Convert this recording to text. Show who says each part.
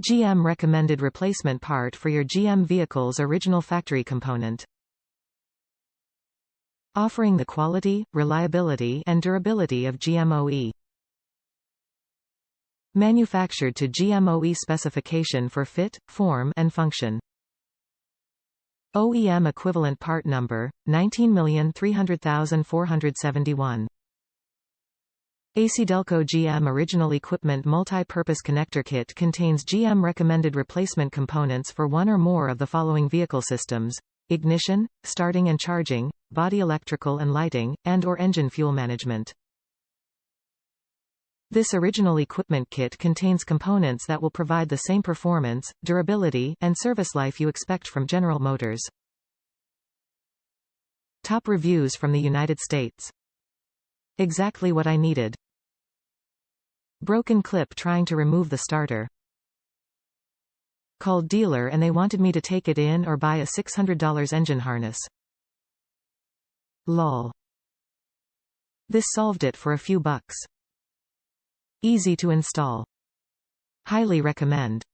Speaker 1: GM recommended replacement part for your GM vehicle's original factory component. Offering the quality, reliability and durability of GMOE. Manufactured to GMOE specification for fit, form and function. OEM equivalent part number, 19,300,471. ACDelco GM Original Equipment Multi-Purpose Connector Kit contains GM recommended replacement components for one or more of the following vehicle systems: ignition, starting and charging, body electrical and lighting, and/or engine fuel management. This original equipment kit contains components that will provide the same performance, durability, and service life you expect from General Motors. Top reviews from the United States. Exactly what I needed. Broken clip trying to remove the starter. Called dealer and they wanted me to take it in or buy a $600 engine harness. Lol. This solved it for a few bucks. Easy to install. Highly recommend.